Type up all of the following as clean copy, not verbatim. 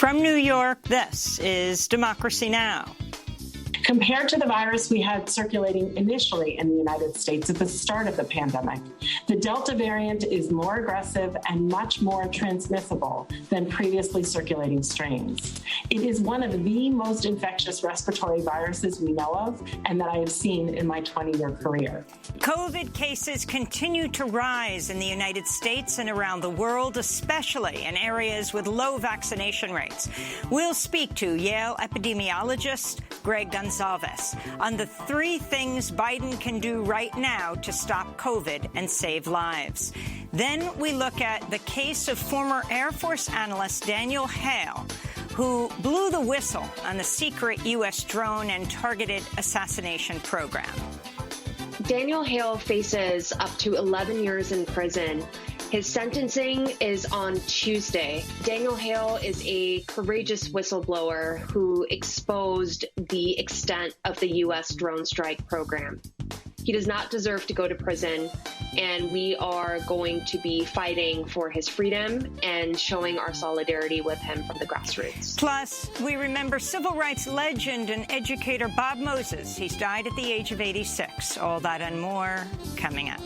From New York, this is Democracy Now! Compared to the virus we had circulating initially in the United States at the start of the pandemic, the Delta variant is more aggressive and much more transmissible than previously circulating strains. It is one of the most infectious respiratory viruses we know of and that I have seen in my 20-year career. COVID cases continue to rise in the United States and around the world, especially in areas with low vaccination rates. We'll speak to Yale epidemiologist Greg Gonzalez on the 3 things Biden can do right now to stop COVID and save lives. Then we look at the case of former Air Force analyst Daniel Hale, who blew the whistle on the secret U.S. drone and targeted assassination program. Daniel Hale faces up to 11 years in prison. His sentencing is on Tuesday. Daniel Hale is a courageous whistleblower who exposed the extent of the U.S. drone strike program. He does not deserve to go to prison, and we are going to be fighting for his freedom and showing our solidarity with him from the grassroots. Plus, we remember civil rights legend and educator Bob Moses. He's died at the age of 86. All that and more coming up.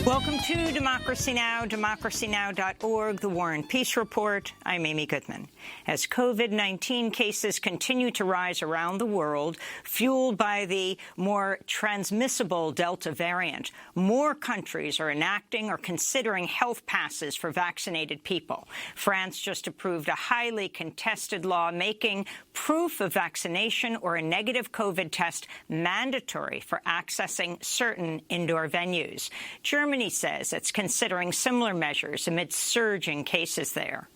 Welcome to Democracy Now!, democracynow.org, The War and Peace Report. I'm Amy Goodman. As COVID-19 cases continue to rise around the world, fueled by the more transmissible Delta variant, more countries are enacting or considering health passes for vaccinated people. France just approved a highly contested law making proof of vaccination or a negative COVID test mandatory for accessing certain indoor venues. Germany says it's considering similar measures amid surging cases there.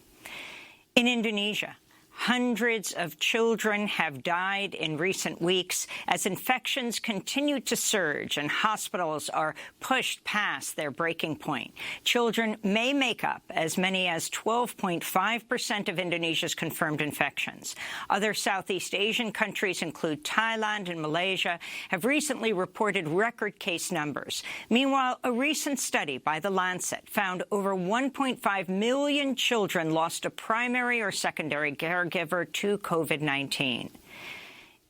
In Indonesia, hundreds of children have died in recent weeks as infections continue to surge and hospitals are pushed past their breaking point. Children may make up as many as 12.5% of Indonesia's confirmed infections. Other Southeast Asian countries include Thailand and Malaysia have recently reported record case numbers. Meanwhile, a recent study by The Lancet found over 1.5 million children lost a primary or secondary caregiver to COVID-19.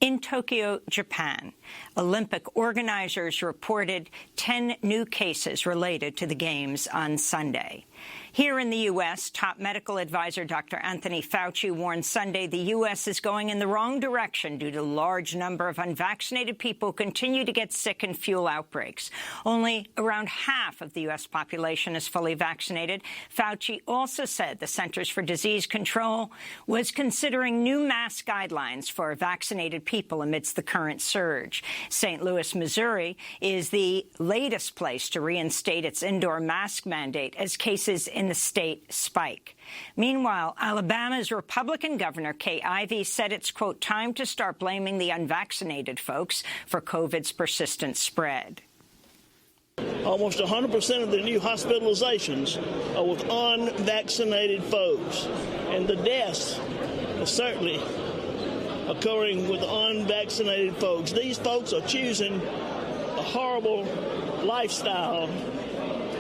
In Tokyo, Japan, Olympic organizers reported 10 new cases related to the Games on Sunday. Here in the U.S., top medical advisor Dr. Anthony Fauci warned Sunday the U.S. is going in the wrong direction due to a large number of unvaccinated people who continue to get sick and fuel outbreaks. Only around half of the U.S. population is fully vaccinated. Fauci also said the Centers for Disease Control was considering new mask guidelines for vaccinated people amidst the current surge. St. Louis, Missouri, is the latest place to reinstate its indoor mask mandate as cases in the state spike. Meanwhile, Alabama's Republican Governor Kay Ivey said it's, quote, time to start blaming the unvaccinated folks for COVID's persistent spread. Almost 100% of the new hospitalizations are with unvaccinated folks, and the deaths are certainly occurring with unvaccinated folks. These folks are choosing a horrible lifestyle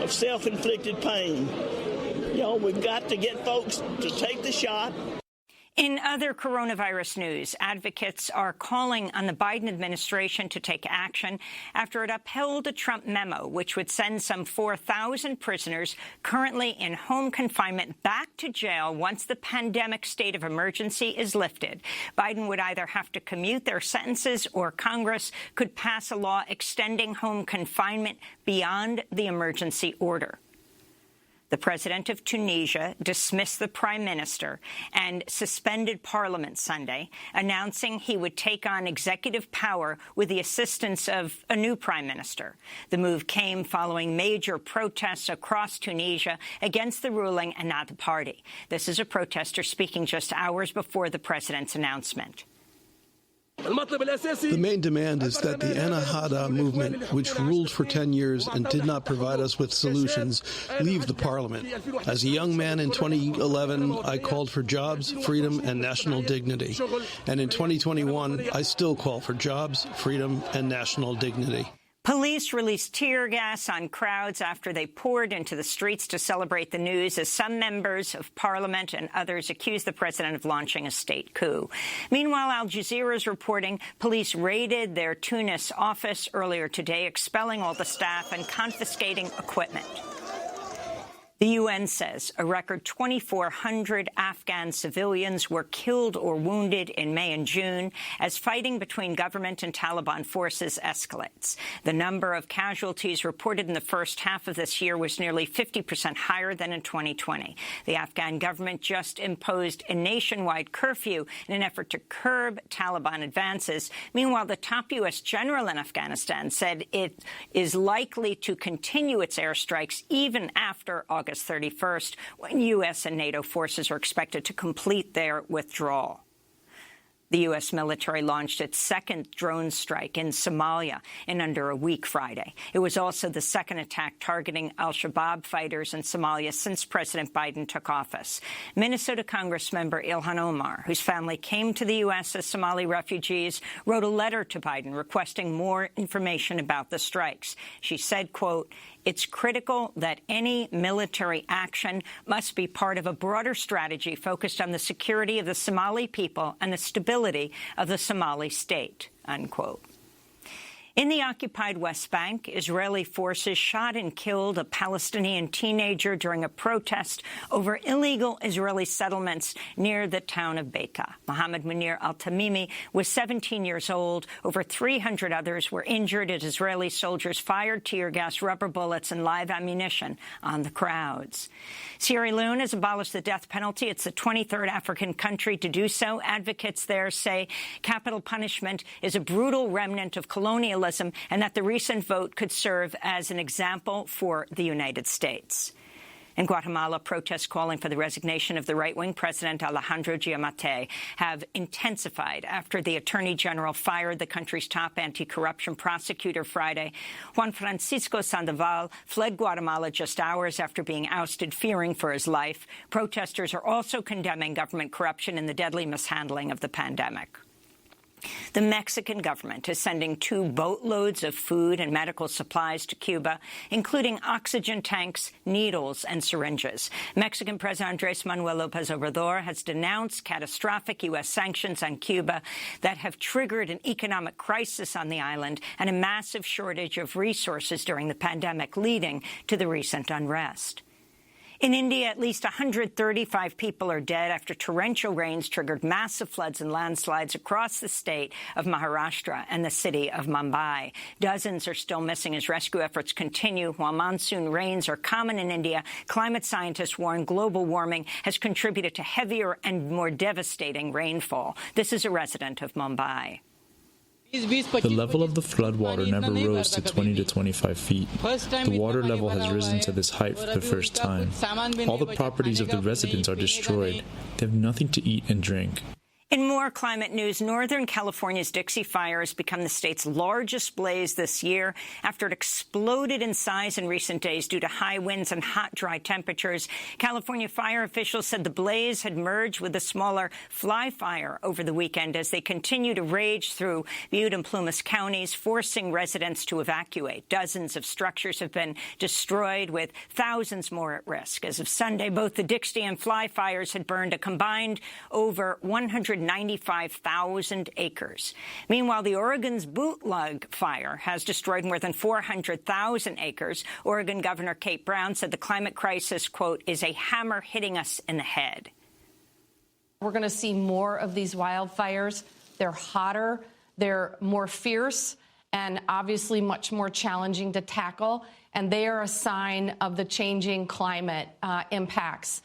of self-inflicted pain. You know, we've got to get folks to take the shot. In other coronavirus news, advocates are calling on the Biden administration to take action after it upheld a Trump memo which would send some 4,000 prisoners currently in home confinement back to jail once the pandemic state of emergency is lifted. Biden would either have to commute their sentences or Congress could pass a law extending home confinement beyond the emergency order. The president of Tunisia dismissed the prime minister and suspended parliament Sunday, announcing he would take on executive power with the assistance of a new prime minister. The move came following major protests across Tunisia against the ruling Ennahda party. This is a protester speaking just hours before the president's announcement. The main demand is that the Ennahda movement, which ruled for 10 years and did not provide us with solutions, leave the parliament. As a young man in 2011, I called for jobs, freedom, and national dignity. And in 2021, I still call for jobs, freedom, and national dignity. Police released tear gas on crowds after they poured into the streets to celebrate the news as some members of parliament and others accused the president of launching a state coup. Meanwhile, Al Jazeera is reporting police raided their Tunis office earlier today, expelling all the staff and confiscating equipment. The UN says a record 2,400 Afghan civilians were killed or wounded in May and June as fighting between government and Taliban forces escalates. The number of casualties reported in the first half of this year was nearly 50% higher than in 2020. The Afghan government just imposed a nationwide curfew in an effort to curb Taliban advances. Meanwhile, the top U.S. general in Afghanistan said it is likely to continue its airstrikes even after August 31st, when U.S. and NATO forces are expected to complete their withdrawal. The U.S. military launched its second drone strike in Somalia in under a week Friday. It was also the second attack targeting al-Shabaab fighters in Somalia since President Biden took office. Minnesota Congressmember Ilhan Omar, whose family came to the U.S. as Somali refugees, wrote a letter to Biden requesting more information about the strikes. She said, quote, "It's critical that any military action must be part of a broader strategy focused on the security of the Somali people and the stability of the Somali state," unquote. In the occupied West Bank, Israeli forces shot and killed a Palestinian teenager during a protest over illegal Israeli settlements near the town of Beita. Mohammed Munir al-Tamimi was 17 years old. Over 300 others were injured as Israeli soldiers fired tear gas, rubber bullets, and live ammunition on the crowds. Sierra Leone has abolished the death penalty. It's the 23rd African country to do so. Advocates there say capital punishment is a brutal remnant of colonialism and that the recent vote could serve as an example for the United States. In Guatemala, protests calling for the resignation of the right-wing president Alejandro Giammattei have intensified after the attorney general fired the country's top anti-corruption prosecutor Friday. Juan Francisco Sandoval fled Guatemala just hours after being ousted, fearing for his life. Protesters are also condemning government corruption in the deadly mishandling of the pandemic. The Mexican government is sending 2 boatloads of food and medical supplies to Cuba, including oxygen tanks, needles, and syringes. Mexican President Andrés Manuel López Obrador has denounced catastrophic U.S. sanctions on Cuba that have triggered an economic crisis on the island and a massive shortage of resources during the pandemic, leading to the recent unrest. In India, at least 135 people are dead after torrential rains triggered massive floods and landslides across the state of Maharashtra and the city of Mumbai. Dozens are still missing as rescue efforts continue. While monsoon rains are common in India, climate scientists warn global warming has contributed to heavier and more devastating rainfall. This is a resident of Mumbai. The level of the floodwater never rose to 20 to 25 feet. The water level has risen to this height for the first time. All the properties of the residents are destroyed. They have nothing to eat and drink. In more climate news, Northern California's Dixie Fire has become the state's largest blaze this year after it exploded in size in recent days due to high winds and hot, dry temperatures. California fire officials said the blaze had merged with a smaller fly fire over the weekend as they continue to rage through Butte and Plumas counties, forcing residents to evacuate. Dozens of structures have been destroyed, with thousands more at risk. As of Sunday, both the Dixie and Fly fires had burned a combined over 195,000 acres. Meanwhile, the Oregon's Bootleg fire has destroyed more than 400,000 acres. Oregon Governor Kate Brown said the climate crisis, quote, is a hammer hitting us in the head. We're going to see more of these wildfires. They're hotter, they're more fierce, and obviously much more challenging to tackle. And they are a sign of the changing climate impacts.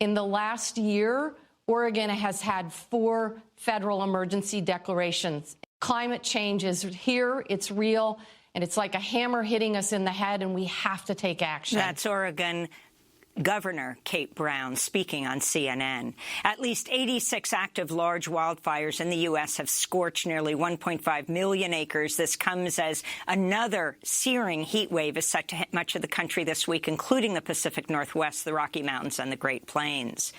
In the last year, Oregon has had 4 federal emergency declarations. Climate change is here, it's real, and it's like a hammer hitting us in the head, and we have to take action. That's Oregon Governor Kate Brown speaking on CNN. At least 86 active large wildfires in the U.S. have scorched nearly 1.5 million acres. This comes as another searing heat wave is set to hit much of the country this week, including the Pacific Northwest, the Rocky Mountains, and the Great Plains.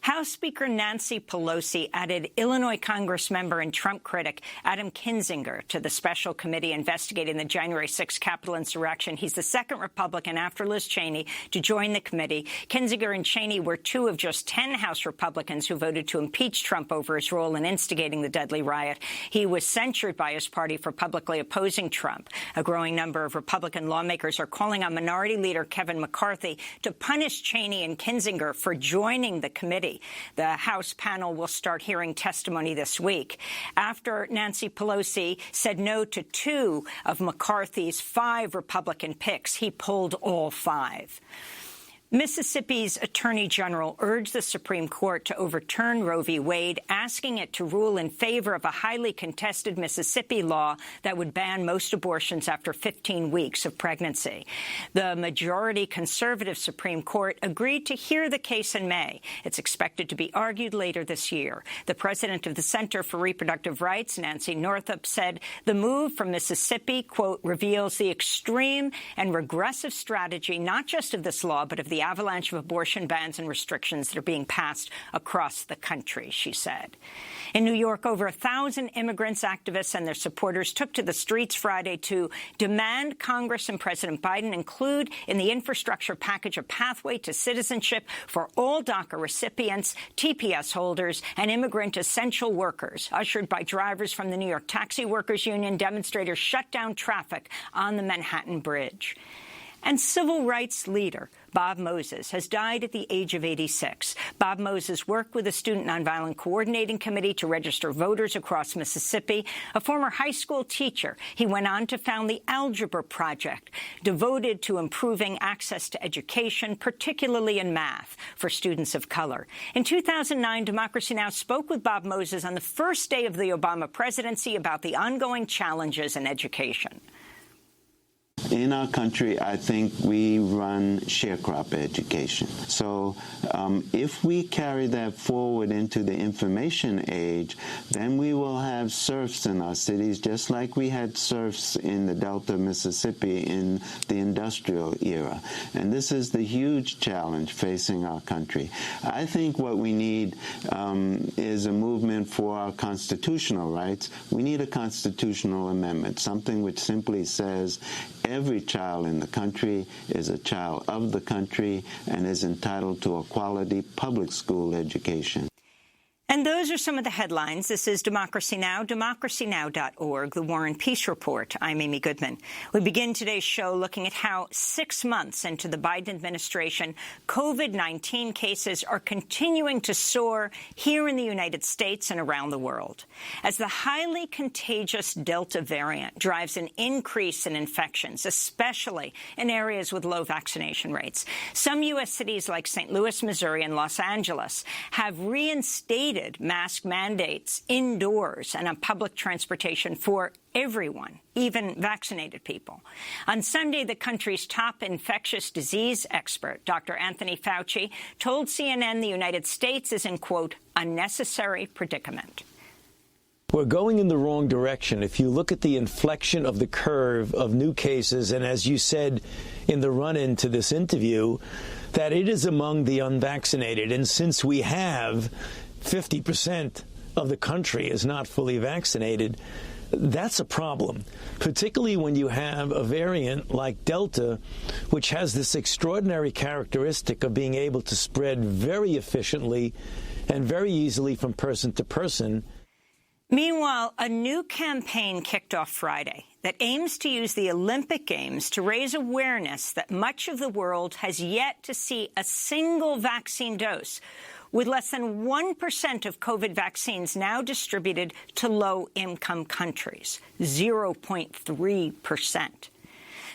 House Speaker Nancy Pelosi added Illinois Congress member and Trump critic Adam Kinzinger to the special committee investigating the January 6th Capitol insurrection. He's the second Republican after Liz Cheney to join the committee. Kinzinger and Cheney were two of just 10 House Republicans who voted to impeach Trump over his role in instigating the deadly riot. He was censured by his party for publicly opposing Trump. A growing number of Republican lawmakers are calling on Minority Leader Kevin McCarthy to punish Cheney and Kinzinger for joining the committee. The House panel will start hearing testimony this week. After Nancy Pelosi said no to 2 of McCarthy's 5 Republican picks, he pulled all 5. Mississippi's Attorney General urged the Supreme Court to overturn Roe v. Wade, asking it to rule in favor of a highly contested Mississippi law that would ban most abortions after 15 weeks of pregnancy. The majority conservative Supreme Court agreed to hear the case in May. It's expected to be argued later this year. The president of the Center for Reproductive Rights, Nancy Northup, said the move from Mississippi, quote, reveals the extreme and regressive strategy not just of this law, but of the avalanche of abortion bans and restrictions that are being passed across the country, she said. In New York, over 1,000 immigrants, activists, and their supporters took to the streets Friday to demand Congress and President Biden include in the infrastructure package a pathway to citizenship for all DACA recipients, TPS holders, and immigrant essential workers. Ushered by drivers from the New York Taxi Workers Union, demonstrators shut down traffic on the Manhattan Bridge. And civil rights leader Bob Moses has died at the age of 86. Bob Moses worked with the Student Nonviolent Coordinating Committee to register voters across Mississippi. A former high school teacher, he went on to found the Algebra Project, devoted to improving access to education, particularly in math, for students of color. In 2009, Democracy Now! Spoke with Bob Moses on the first day of the Obama presidency about the ongoing challenges in education. In our country, I think we run sharecropper education. So if we carry that forward into the information age, then we will have serfs in our cities, just like we had serfs in the Delta of Mississippi in the industrial era. And this is the huge challenge facing our country. I think what we need is a movement for our constitutional rights. We need a constitutional amendment, something which simply says every child in the country is a child of the country and is entitled to a quality public school education. And those are some of the headlines. This is Democracy Now!, democracynow.org, The War and Peace Report. I'm Amy Goodman. We begin today's show looking at how 6 months into the Biden administration, COVID-19 cases are continuing to soar here in the United States and around the world. As the highly contagious Delta variant drives an increase in infections, especially in areas with low vaccination rates, some U.S. cities like St. Louis, Missouri, and Los Angeles have reinstated mask mandates indoors and on public transportation for everyone, even vaccinated people. On Sunday, the country's top infectious disease expert, Dr. Anthony Fauci, told CNN the United States is in, quote, unnecessary predicament. We're going in the wrong direction. If you look at the inflection of the curve of new cases, and as you said in the run-in to this interview, that it is among the unvaccinated. And since we have 50% of the country is not fully vaccinated, that's a problem, particularly when you have a variant like Delta, which has this extraordinary characteristic of being able to spread very efficiently and very easily from person to person. Meanwhile, a new campaign kicked off Friday that aims to use the Olympic Games to raise awareness that much of the world has yet to see a single vaccine dose, with less than 1% of COVID vaccines now distributed to low-income countries, 0.3%.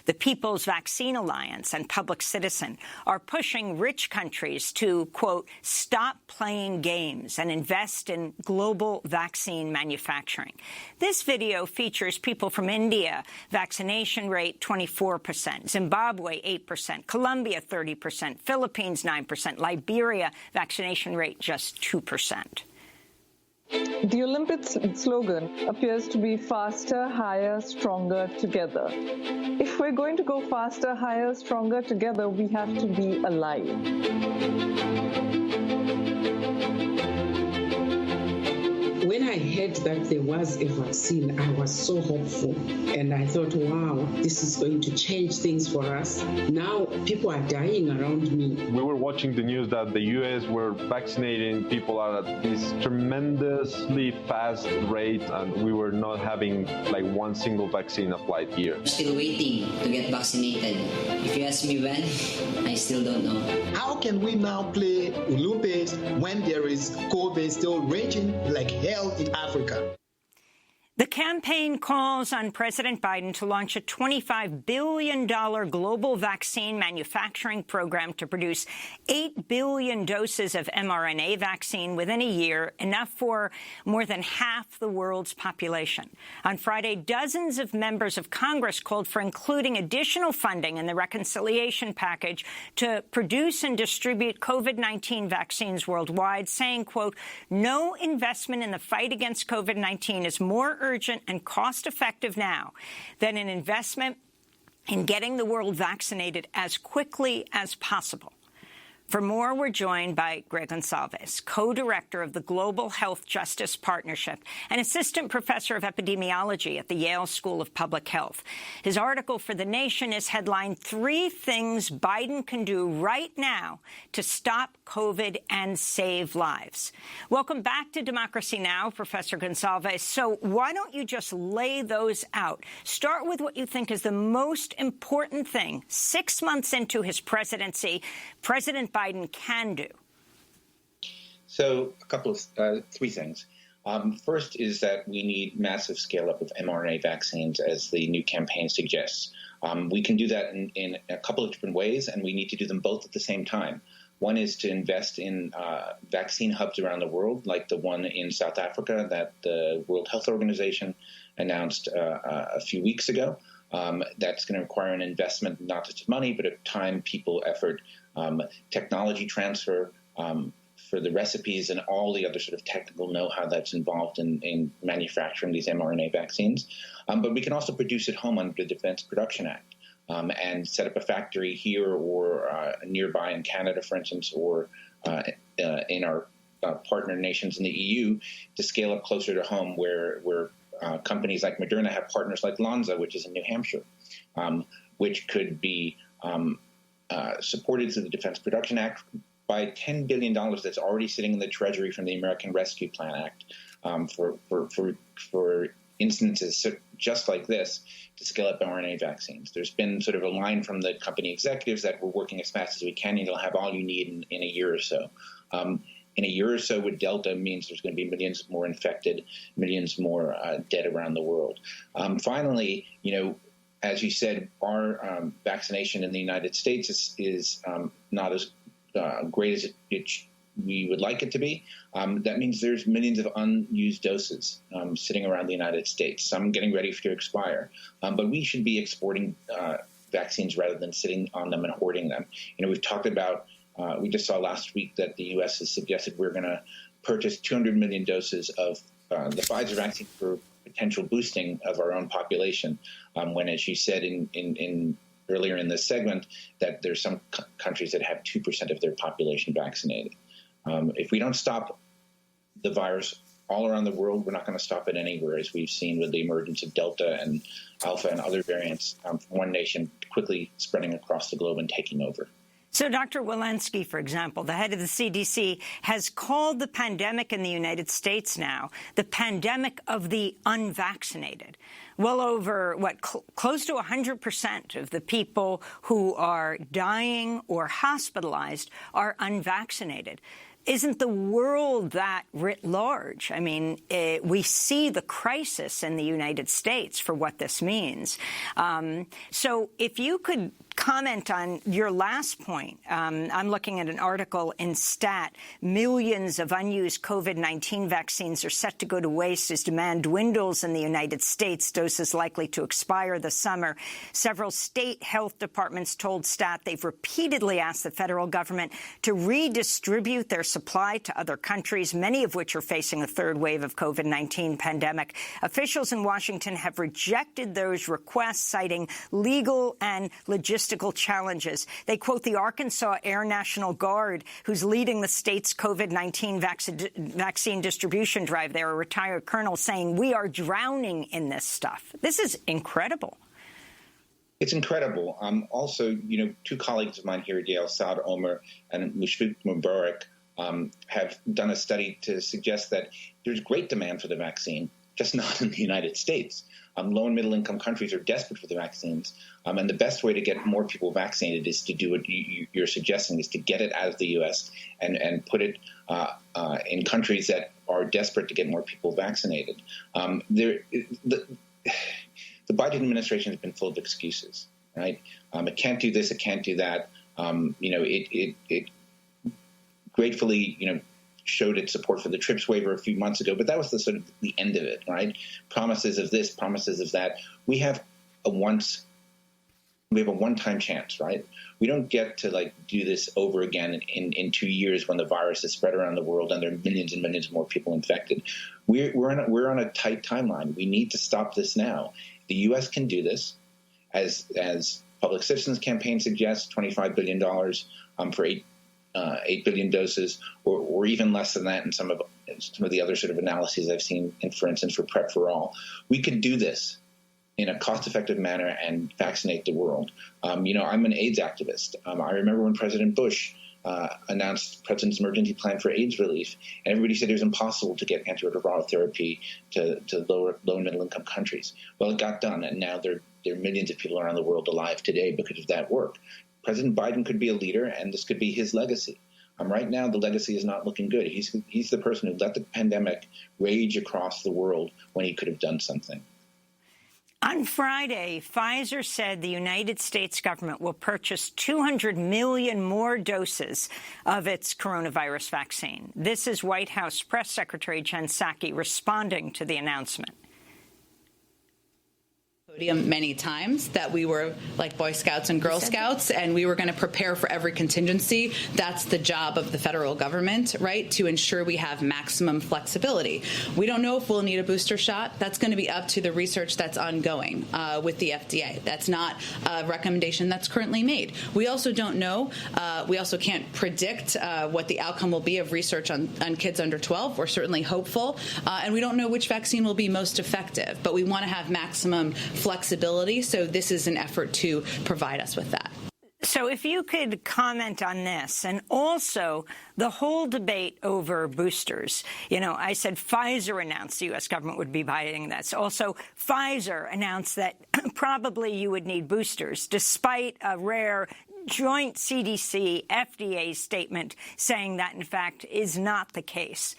The People's Vaccine Alliance and Public Citizen are pushing rich countries to, quote, stop playing games and invest in global vaccine manufacturing. This video features people from India, vaccination rate 24%, Zimbabwe 8%, Colombia 30%, Philippines 9%, Liberia vaccination rate just 2%. The Olympics slogan appears to be faster, higher, stronger, together. If we're going to go faster, higher, stronger together, we have to be alive. heard that there was a vaccine, I was so hopeful. And I thought, wow, this is going to change things for us. Now people are dying around me. We were watching the news that the U.S. were vaccinating people at this tremendously fast rate, and we were not having like one single vaccine applied here. Still waiting to get vaccinated. If you ask me when, I still don't know. How can we now play Olympics when there is COVID still raging like hell in Africa? The campaign calls on President Biden to launch a $25 billion global vaccine manufacturing program to produce 8 billion doses of mRNA vaccine within a year, enough for more than half the world's population. On Friday, dozens of members of Congress called for including additional funding in the reconciliation package to produce and distribute COVID-19 vaccines worldwide, saying, quote, no investment in the fight against COVID-19 is more urgent and cost-effective now than an investment in getting the world vaccinated as quickly as possible. For more, we're joined by Greg Gonsalves, co-director of the Global Health Justice Partnership and assistant professor of epidemiology at the Yale School of Public Health. His article for The Nation is headlined, 3 Things Biden Can Do Right Now to Stop COVID and Save Lives. Welcome back to Democracy Now!, Professor Gonsalves. So why don't you just lay those out? Start with what you think is the most important thing 6 months into his presidency, President Biden can do. So a couple of 3 things. First is that we need massive scale-up of mRNA vaccines, as the new campaign suggests. We can do that in a couple of different ways, and we need to do them both at the same time. One is to invest in vaccine hubs around the world, like the one in South Africa that the World Health Organization announced a few weeks ago. That's going to require an investment, not just of money, but of time, people, effort, technology transfer for the recipes and all the other sort of technical know-how that's involved in manufacturing these mRNA vaccines. But we can also produce at home under the Defense Production Act and set up a factory here or nearby in Canada, for instance, or in our partner nations in the EU to scale up closer to home where companies like Moderna have partners like Lonza, which is in New Hampshire, which could be supported through the Defense Production Act by $10 billion that's already sitting in the Treasury from the American Rescue Plan Act for instances just like this to scale up mRNA vaccines. There's been sort of a line from the company executives that we're working as fast as we can and you'll have all you need in a year or so. In a year or so with Delta means there's going to be millions more infected, millions more dead around the world. Finally, as you said, our vaccination in the United States is not as great as we would like it to be. That means there's millions of unused doses sitting around the United States, some getting ready to expire. But we should be exporting vaccines rather than sitting on them and hoarding them. We've talked about we just saw last week that the U.S. has suggested we're going to purchase 200 million doses of the Pfizer vaccine for potential boosting of our own population, when, as you said in earlier in this segment, that there's some countries that have 2% of their population vaccinated. If we don't stop the virus all around the world, we're not going to stop it anywhere, as we've seen with the emergence of Delta and Alpha and other variants from one nation quickly spreading across the globe and taking over. So Dr. Walensky, for example, the head of the CDC, has called the pandemic in the United States now the pandemic of the unvaccinated. Well over, close to 100% of the people who are dying or hospitalized are unvaccinated. Isn't the world that writ large? I mean, we see the crisis in the United States for what this means. So if you could comment on your last point. I'm looking at an article in Stat. Millions of unused COVID-19 vaccines are set to go to waste as demand dwindles in the United States. doses likely to expire this summer. Several state health departments told Stat they've repeatedly asked the federal government to redistribute their supply to other countries, many of which are facing a third wave of COVID-19 pandemic. Officials in Washington have rejected those requests, citing legal and logistical challenges. They quote the Arkansas Air National Guard, who's leading the state's COVID-19 vaccine distribution drive. They're a retired colonel saying, "We are drowning in this stuff." This is incredible. It's incredible. Also, two colleagues of mine here at Yale, Saad Omer and Mushfiq Mubarak, have done a study to suggest that there's great demand for the vaccine, just not in the United States. Low and middle income countries are desperate for the vaccines. And the best way to get more people vaccinated is to do what you're suggesting, is to get it out of the U.S. and put it in countries that are desperate to get more people vaccinated. The Biden administration has been full of excuses, right? It can't do this, it can't do that. It gratefully, showed its support for the TRIPS waiver a few months ago, but that was the sort of the end of it, right? Promises of this, promises of that. We have a one-time chance, right? We don't get to do this over again in 2 years when the virus is spread around the world and there are millions and millions more people infected. We're on a tight timeline. We need to stop this now. The U.S. can do this, as Public Citizens Campaign suggests, $25 billion for 8 billion doses, or even less than that in some of the other sort of analyses I've seen, for instance, for PrEP for All. We could do this in a cost-effective manner and vaccinate the world. I'm an AIDS activist. I remember when President Bush announced the President's emergency plan for AIDS relief, and everybody said it was impossible to get antiretroviral therapy to low and middle-income countries. Well, it got done, and now there are millions of people around the world alive today because of that work. President Biden could be a leader, and this could be his legacy. Right now, the legacy is not looking good. He's the person who let the pandemic rage across the world when he could have done something. On Friday, Pfizer said the United States government will purchase 200 million more doses of its coronavirus vaccine. This is White House Press Secretary Jen Psaki responding to the announcement. Many times that we were like Boy Scouts and Girl Scouts, and we were going to prepare for every contingency. That's the job of the federal government, right, to ensure we have maximum flexibility. We don't know if we'll need a booster shot. That's going to be up to the research that's ongoing with the FDA. That's not a recommendation that's currently made. We also don't know. We also can't predict what the outcome will be of research on kids under 12. We're certainly hopeful. And we don't know which vaccine will be most effective, but we want to have maximum flexibility, so this is an effort to provide us with that. So if you could comment on this, and also the whole debate over boosters. I said Pfizer announced the U.S. government would be buying this. Also, Pfizer announced that probably you would need boosters, despite a rare joint CDC-FDA statement saying that, in fact, is not the case.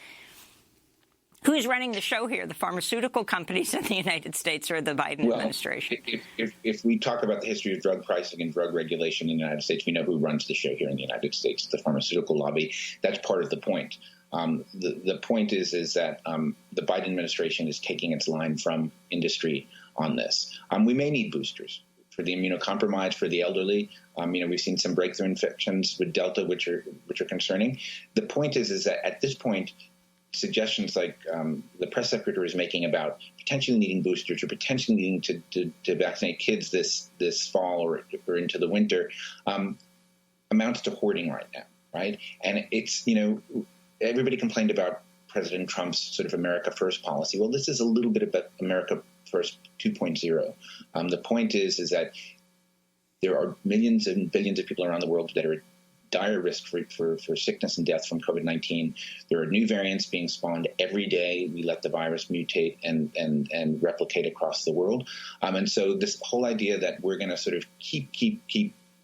Who's running the show here, the pharmaceutical companies in the United States or the Biden administration? If we talk about the history of drug pricing and drug regulation in the United States, we know who runs the show here in the United States, the pharmaceutical lobby. That's part of the point. The point is that the Biden administration is taking its line from industry on this. We may need boosters for the immunocompromised, for the elderly. We've seen some breakthrough infections with Delta, which are concerning. The point is that at this point, suggestions like the press secretary is making about potentially needing boosters or potentially needing to vaccinate kids this fall or into the winter amounts to hoarding right now, right? And it's, everybody complained about President Trump's sort of America First policy. Well, this is a little bit about America First 2.0. The point is that there are millions and billions of people around the world that are at dire risk for sickness and death from COVID-19. There are new variants being spawned every day. We let the virus mutate and replicate across the world. And so this whole idea that we're going to sort of keep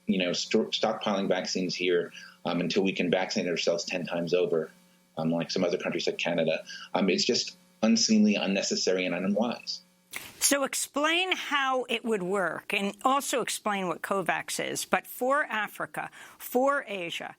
stockpiling vaccines here until we can vaccinate ourselves 10 times over, like some other countries like Canada, it's just unseemly, unnecessary, and unwise. So explain how it would work, and also explain what COVAX is. But for Africa, for Asia,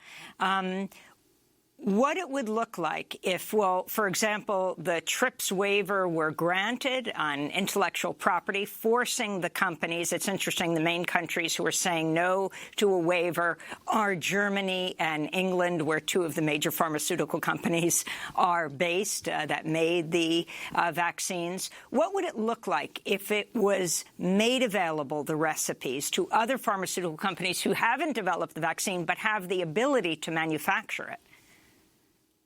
what it would look like if, well, for example, the TRIPS waiver were granted on intellectual property, forcing the companies. It's interesting, the main countries who are saying no to a waiver are Germany and England, where two of the major pharmaceutical companies are based that made the vaccines. What would it look like if it was made available, the recipes, to other pharmaceutical companies who haven't developed the vaccine but have the ability to manufacture it?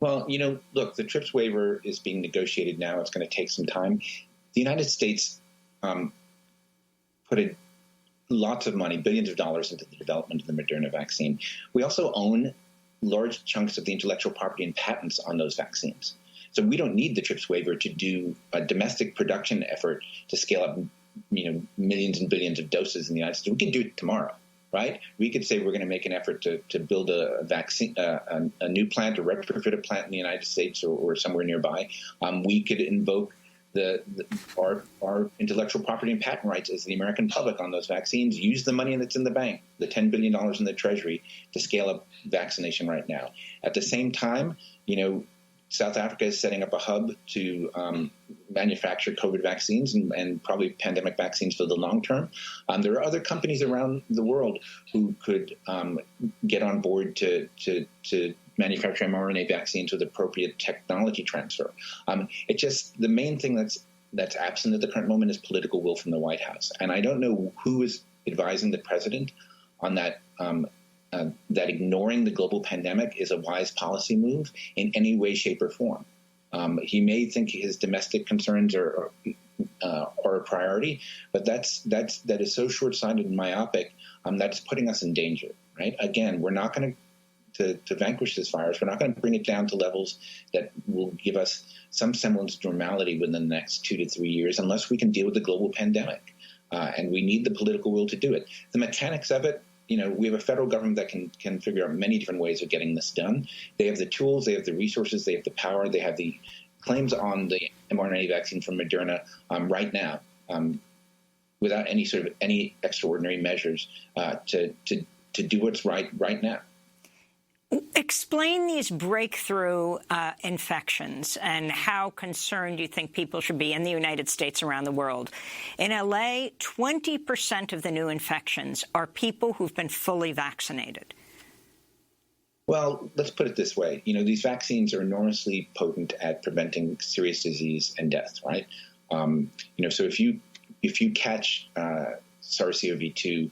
Well, look, the TRIPS waiver is being negotiated now. It's going to take some time. The United States put lots of money, billions of dollars, into the development of the Moderna vaccine. We also own large chunks of the intellectual property and patents on those vaccines. So we don't need the TRIPS waiver to do a domestic production effort to scale up, millions and billions of doses in the United States. We can do it tomorrow. Right? We could say we're going to make an effort to build a vaccine, a new plant, a retrofit plant in the United States or somewhere nearby. We could invoke our intellectual property and patent rights as the American public on those vaccines, use the money that's in the bank, the $10 billion in the Treasury, to scale up vaccination right now. At the same time, South Africa is setting up a hub to manufacture COVID vaccines and probably pandemic vaccines for the long term. There are other companies around the world who could get on board to manufacture mRNA vaccines with appropriate technology transfer. The main thing that's absent at the current moment is political will from the White House. And I don't know who is advising the president on that that ignoring the global pandemic is a wise policy move in any way, shape, or form. He may think his domestic concerns are a priority, but that is so short-sighted and myopic that's putting us in danger. Right? Again, we're not going to vanquish this virus. We're not going to bring it down to levels that will give us some semblance of normality within the next 2 to 3 years, unless we can deal with the global pandemic. And we need the political will to do it. The mechanics of it. We have a federal government that can figure out many different ways of getting this done. They have the tools, they have the resources, they have the power, they have the claims on the mRNA vaccine from Moderna right now, without any extraordinary measures to do what's right now. Explain these breakthrough infections and how concerned you think people should be in the United States, around the world. In L.A., 20% of the new infections are people who've been fully vaccinated. Well, let's put it this way. These vaccines are enormously potent at preventing serious disease and death, right? So if you catch SARS-CoV-2,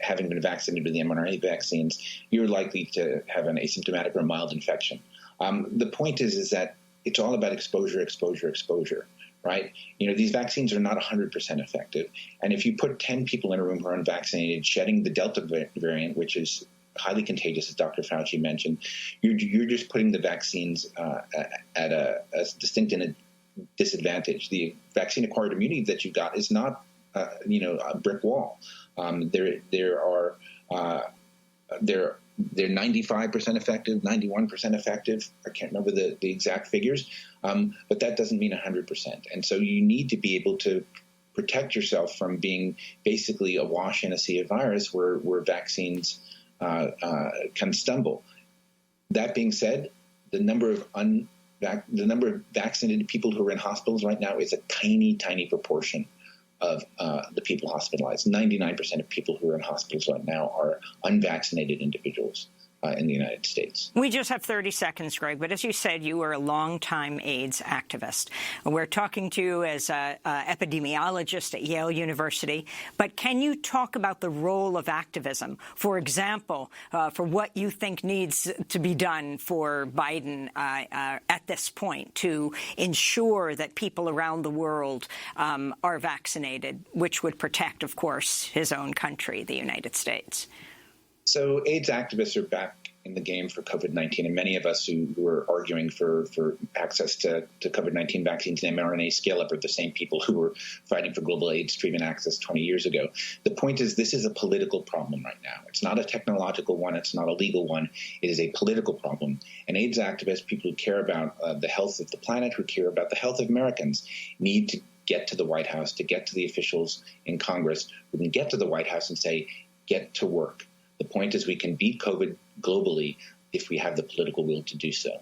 having been vaccinated with the mRNA vaccines, you're likely to have an asymptomatic or mild infection. The point is that it's all about exposure, right? These vaccines are not 100% effective. And if you put 10 people in a room who are unvaccinated, shedding the Delta variant, which is highly contagious, as Dr. Fauci mentioned, you're just putting the vaccines at a distinct disadvantage. The vaccine-acquired immunity that you got is not a brick wall. They're 95% effective, 91% effective. I can't remember the exact figures, but that doesn't mean 100%. And so you need to be able to protect yourself from being basically awash in a sea of virus where vaccines can stumble. That being said, the number of vaccinated people who are in hospitals right now is a tiny, tiny proportion of the people hospitalized. 99% of people who are in hospitals right now are unvaccinated individuals in the United States. We just have 30 seconds, Greg, but as you said, you were a longtime AIDS activist. We're talking to you as an epidemiologist at Yale University, but can you talk about the role of activism, for example, for what you think needs to be done for Biden at this point to ensure that people around the world are vaccinated, which would protect, of course, his own country, the United States? So AIDS activists are back in the game for COVID-19, and many of us who are arguing for access to COVID-19 vaccines and mRNA scale-up are the same people who were fighting for global AIDS treatment access 20 years ago. The point is, this is a political problem right now. It's not a technological one. It's not a legal one. It is a political problem. And AIDS activists, people who care about the health of the planet, who care about the health of Americans, need to get to the White House, to get to the officials in Congress who can get to the White House and say, get to work. The point is we can beat COVID globally if we have the political will to do so.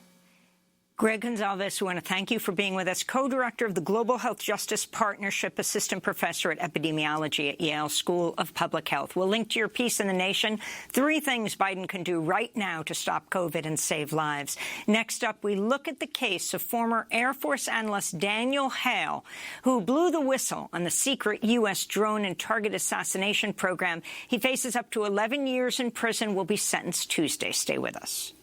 Greg Gonzalez, we want to thank you for being with us, co-director of the Global Health Justice Partnership, assistant professor at epidemiology at Yale School of Public Health. We'll link to your piece in The Nation, 3 things Biden can do right now to stop COVID and save lives. Next up, we look at the case of former Air Force analyst Daniel Hale, who blew the whistle on the secret U.S. drone and target assassination program. He faces up to 11 years in prison, will be sentenced Tuesday. Stay with us.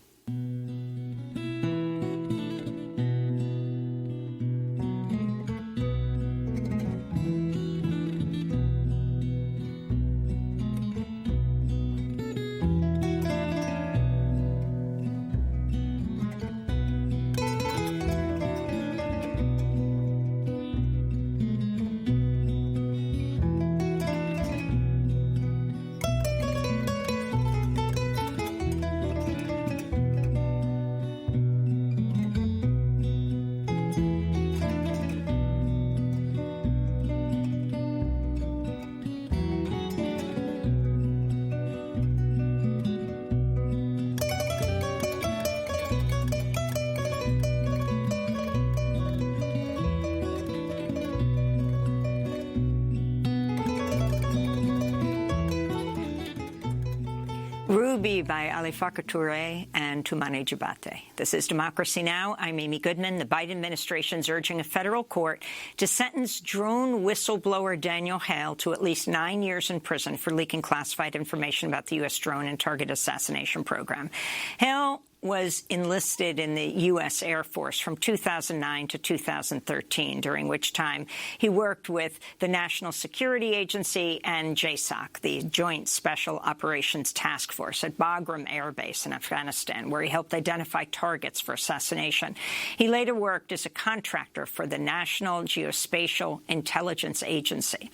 Ruby by Ali Fakr Touré and Toumani Jabate. This is Democracy Now! I'm Amy Goodman. The Biden administration is urging a federal court to sentence drone whistleblower Daniel Hale to at least 9 years in prison for leaking classified information about the U.S. drone and target assassination program. Hale was enlisted in the U.S. Air Force from 2009 to 2013, during which time he worked with the National Security Agency and JSOC, the Joint Special Operations Task Force at Bagram Air Base in Afghanistan, where he helped identify targets for assassination. He later worked as a contractor for the National Geospatial Intelligence Agency.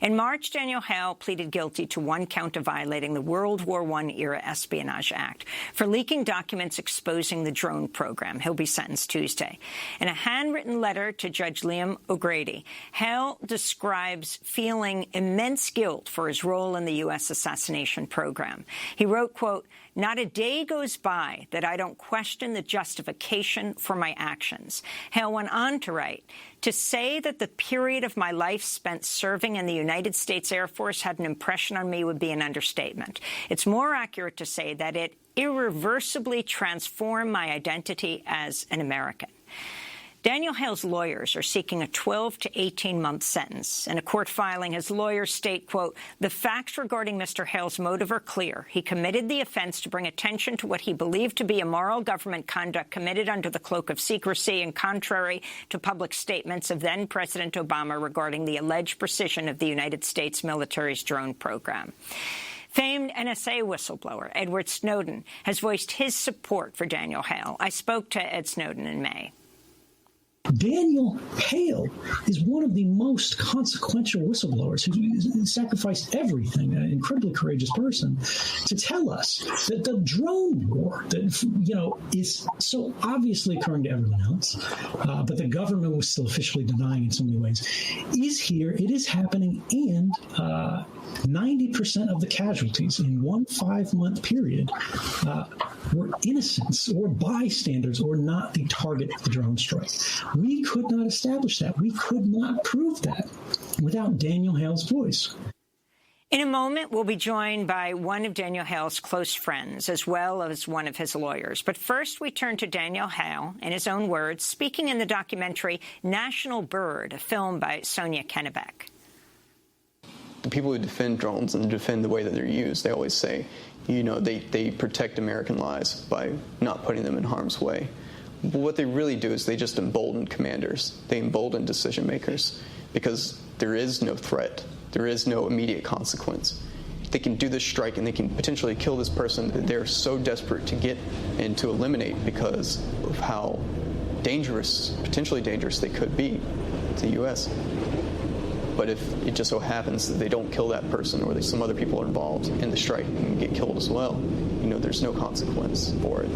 In March, Daniel Hale pleaded guilty to 1 count of violating the World War I-era Espionage Act for leaking documents exposing the drone program. He'll be sentenced Tuesday. In a handwritten letter to Judge Liam O'Grady, Hale describes feeling immense guilt for his role in the U.S. assassination program. He wrote, quote, "Not a day goes by that I don't question the justification for my actions." Hale went on to write, "To say that the period of my life spent serving in the United States Air Force had an impression on me would be an understatement. It's more accurate to say that it irreversibly transformed my identity as an American." Daniel Hale's lawyers are seeking a 12 to 18-month sentence. In a court filing, his lawyers state, quote, "The facts regarding Mr. Hale's motive are clear. He committed the offense to bring attention to what he believed to be immoral government conduct committed under the cloak of secrecy and contrary to public statements of then-President Obama regarding the alleged precision of the United States military's drone program." Famed NSA whistleblower Edward Snowden has voiced his support for Daniel Hale. I spoke to Ed Snowden in May. Daniel Hale is one of the most consequential whistleblowers who sacrificed everything, an incredibly courageous person, to tell us that the drone war that, is so obviously occurring to everyone else, but the government was still officially denying in so many ways, is here, it is happening, and 90% of the casualties in one 5-month period were innocents or bystanders or not the target of the drone strike. We could not establish that. We could not prove that without Daniel Hale's voice. In a moment, we'll be joined by one of Daniel Hale's close friends, as well as one of his lawyers. But first, we turn to Daniel Hale, in his own words, speaking in the documentary National Bird, a film by Sonia Kennebec. The people who defend drones and defend the way that they're used, they always say, they protect American lives by not putting them in harm's way. But what they really do is they just embolden commanders. They embolden decision makers because there is no threat. There is no immediate consequence. They can do this strike and they can potentially kill this person that they're so desperate to get and to eliminate because of how dangerous, potentially dangerous they could be to the U.S. But if it just so happens that they don't kill that person or that some other people are involved in the strike and get killed as well, there's no consequence for it.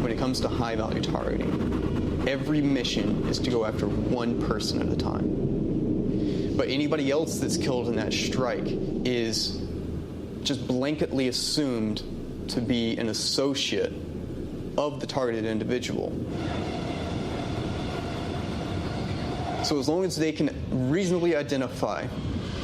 When it comes to high-value targeting, every mission is to go after one person at a time. But anybody else that's killed in that strike is just blanketly assumed to be an associate of the targeted individual. So as long as they can reasonably identify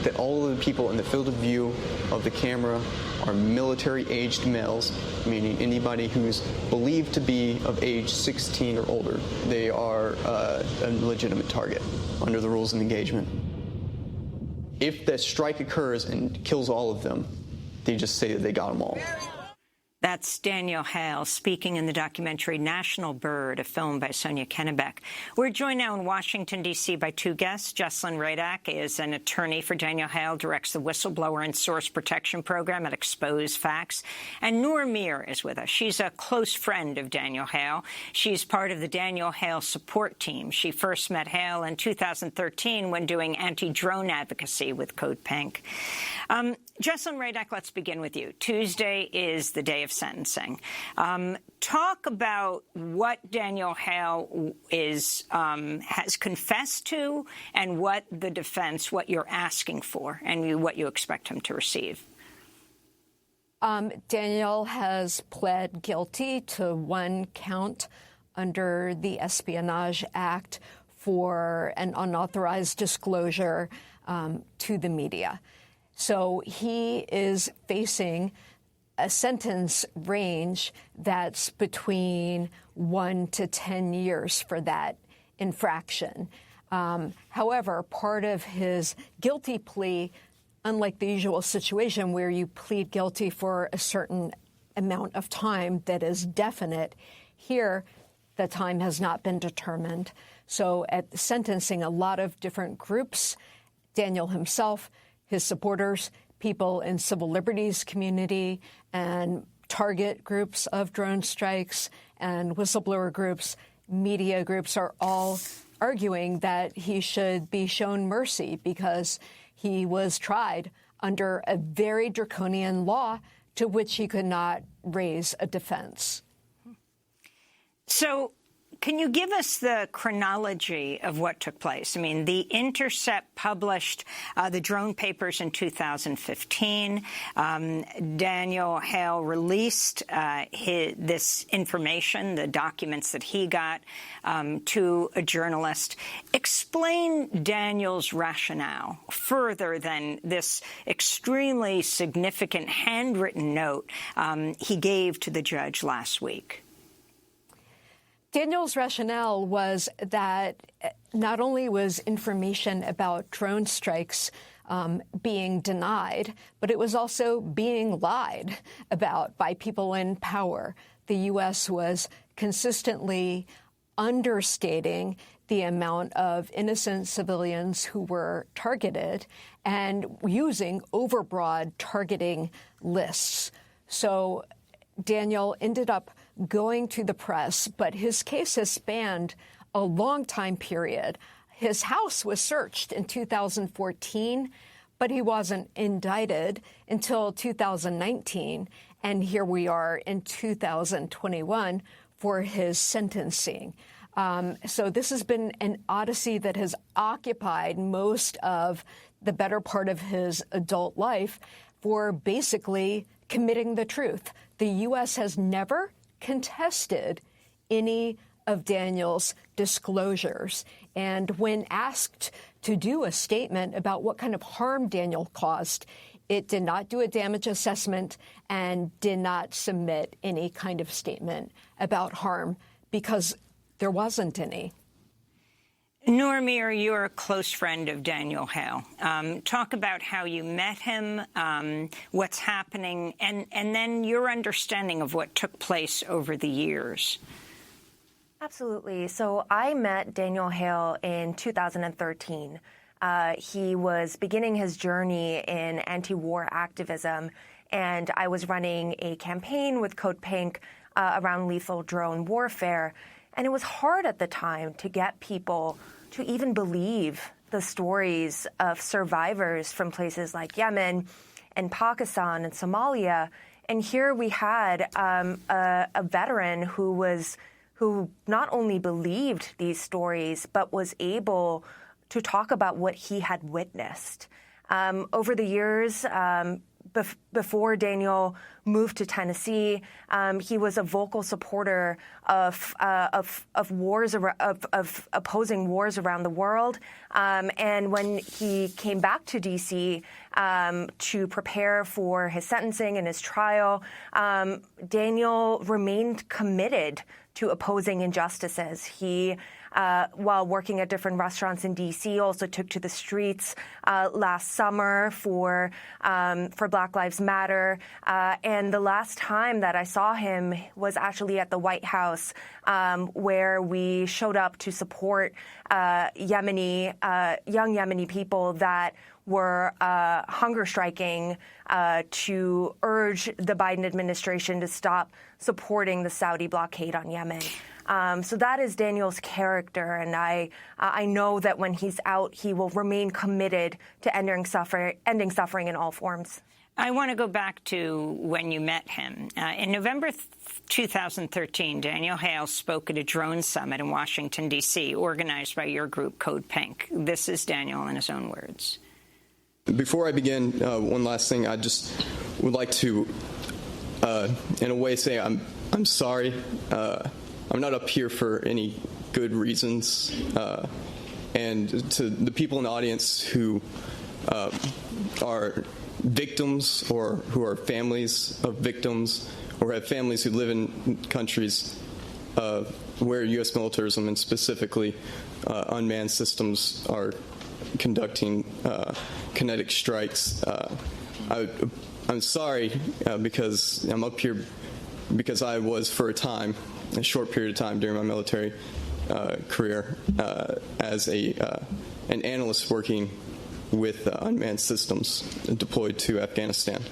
that all of the people in the field of view of the camera are military-aged males, meaning anybody who's believed to be of age 16 or older, they are a legitimate target under the rules of engagement. If that strike occurs and kills all of them, they just say that they got them all. That's Daniel Hale speaking in the documentary National Bird, a film by Sonia Kennebeck. We're joined now in Washington, D.C. by two guests. Jessalyn Radack is an attorney for Daniel Hale, directs the Whistleblower and Source Protection Program at Expose Facts. And Noor Mir is with us. She's a close friend of Daniel Hale. She's part of the Daniel Hale support team. She first met Hale in 2013 when doing anti-drone advocacy with Code Pink. Jessalyn Radack, let's begin with you. Tuesday is the day of sentencing. Talk about what Daniel Hale has confessed to and what the defense, what you're asking for and what you expect him to receive. Daniel has pled guilty to one count under the Espionage Act for an unauthorized disclosure to the media. So he is facing a sentence range that's between 1 to 10 years for that infraction. However, part of his guilty plea, unlike the usual situation where you plead guilty for a certain amount of time that is definite, here the time has not been determined. So at sentencing, a lot of different groups, Daniel himself, his supporters, people in civil liberties community, and target groups of drone strikes and whistleblower groups, media groups are all arguing that he should be shown mercy because he was tried under a very draconian law to which he could not raise a defense. So can you give us the chronology of what took place? I mean, The Intercept published the drone papers in 2015. Daniel Hale released this information, the documents that he got, to a journalist. Explain Daniel's rationale further than this extremely significant handwritten note he gave to the judge last week. Daniel's rationale was that not only was information about drone strikes being denied, but it was also being lied about by people in power. The U.S. was consistently understating the amount of innocent civilians who were targeted and using overbroad targeting lists. So Daniel ended up going to the press, but his case has spanned a long time period. His house was searched in 2014, but he wasn't indicted until 2019. And here we are in 2021 for his sentencing. So this has been an odyssey that has occupied most of the better part of his adult life for basically committing the truth. The U.S. has never contested any of Daniel's disclosures. And when asked to do a statement about what kind of harm Daniel caused, it did not do a damage assessment and did not submit any kind of statement about harm because there wasn't any. Noor Mir, you're a close friend of Daniel Hale. Talk about how you met him, what's happening, and then your understanding of what took place over the years. Absolutely. So I met Daniel Hale in 2013. He was beginning his journey in anti-war activism, and I was running a campaign with Code Pink around lethal drone warfare. And it was hard at the time to get people to even believe the stories of survivors from places like Yemen and Pakistan and Somalia. And here we had a veteran who not only believed these stories, but was able to talk about what he had witnessed. Over the years, before Daniel moved to Tennessee, he was a vocal supporter of wars, of opposing wars around the world. And when he came back to D.C. To prepare for his sentencing and his trial, Daniel remained committed to opposing injustices. He, while working at different restaurants in D.C., also took to the streets last summer for Black Lives Matter. And the last time that I saw him was actually at the White House, where we showed up to support young Yemeni people that were hunger striking to urge the Biden administration to stop supporting the Saudi blockade on Yemen. So that is Daniel's character, and I know that when he's out, he will remain committed to ending suffering in all forms. I want to go back to when you met him. In November 2013, Daniel Hale spoke at a drone summit in Washington, D.C., organized by your group, Code Pink. This is Daniel in his own words. Before I begin, one last thing. I just would like to, in a way, say I'm sorry. I'm not up here for any good reasons. And to the people in the audience who are victims or who are families of victims or have families who live in countries where U.S. militarism and specifically unmanned systems are conducting kinetic strikes. I'm sorry because I'm up here because I was, for a short period of time during my military career, as an analyst working with unmanned systems deployed to Afghanistan.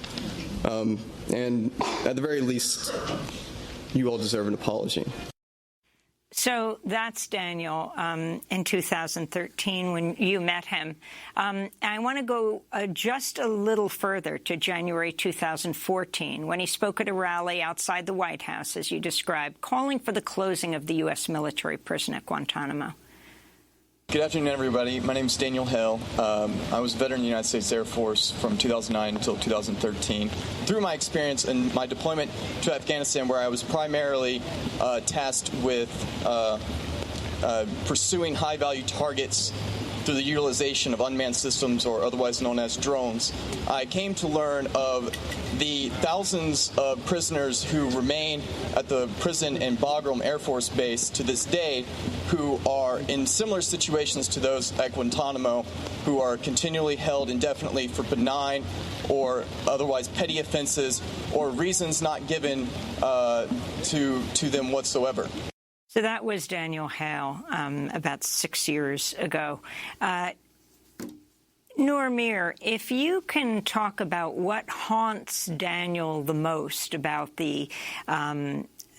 And at the very least, you all deserve an apology. So that's Daniel in 2013 when you met him. I want to go just a little further to January 2014 when he spoke at a rally outside the White House, as you described, calling for the closing of the U.S. military prison at Guantanamo. Good afternoon, everybody. My name is Daniel Hale. I was a veteran in the United States Air Force from 2009 until 2013. Through my experience and my deployment to Afghanistan, where I was primarily tasked with pursuing high-value targets through the utilization of unmanned systems, or otherwise known as drones, I came to learn of the thousands of prisoners who remain at the prison in Bagram Air Force Base to this day, who are in similar situations to those at Guantanamo, who are continually held indefinitely for benign or otherwise petty offenses or reasons not given to them whatsoever. So that was Daniel Hale about 6 years ago. Noor Mir, if you can talk about what haunts Daniel the most about the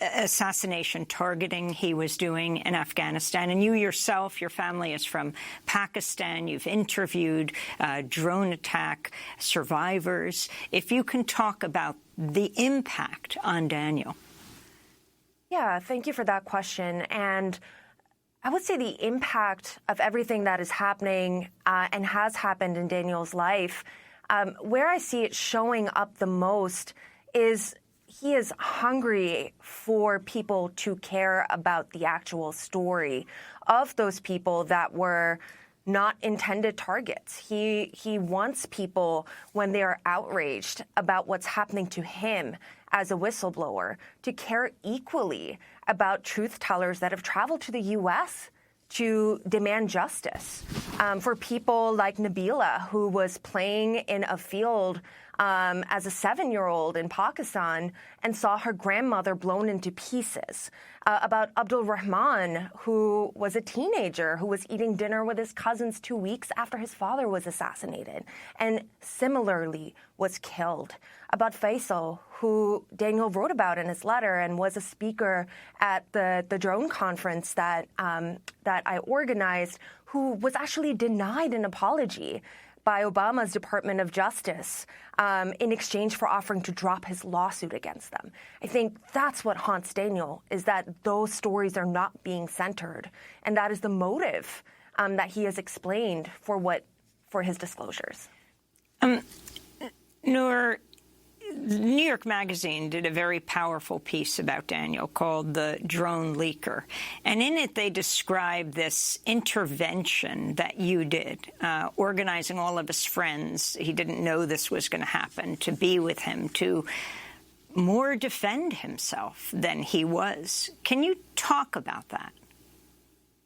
assassination targeting he was doing in Afghanistan, and you yourself, your family is from Pakistan, you've interviewed drone attack survivors. If you can talk about the impact on Daniel. Yeah, thank you for that question. And I would say the impact of everything that is happening and has happened in Daniel's life, where I see it showing up the most is he is hungry for people to care about the actual story of those people that were not intended targets. He wants people, when they are outraged about what's happening to him as a whistleblower, to care equally about truth tellers that have traveled to the U.S. to demand justice. For people like Nabila, who was playing in a field as a 7-year-old in Pakistan and saw her grandmother blown into pieces. About Abdul Rahman, who was a teenager who was eating dinner with his cousins 2 weeks after his father was assassinated and similarly was killed. About Faisal, who Daniel wrote about in his letter and was a speaker at the drone conference that I organized, who was actually denied an apology by Obama's Department of Justice in exchange for offering to drop his lawsuit against them. I think that's what haunts Daniel, is that those stories are not being centered. And that is the motive that he has explained for his disclosures. Noor, New York Magazine did a very powerful piece about Daniel called The Drone Leaker. And in it, they described this intervention that you did, organizing all of his friends. He didn't know this was going to happen, to be with him, to more defend himself than he was. Can you talk about that?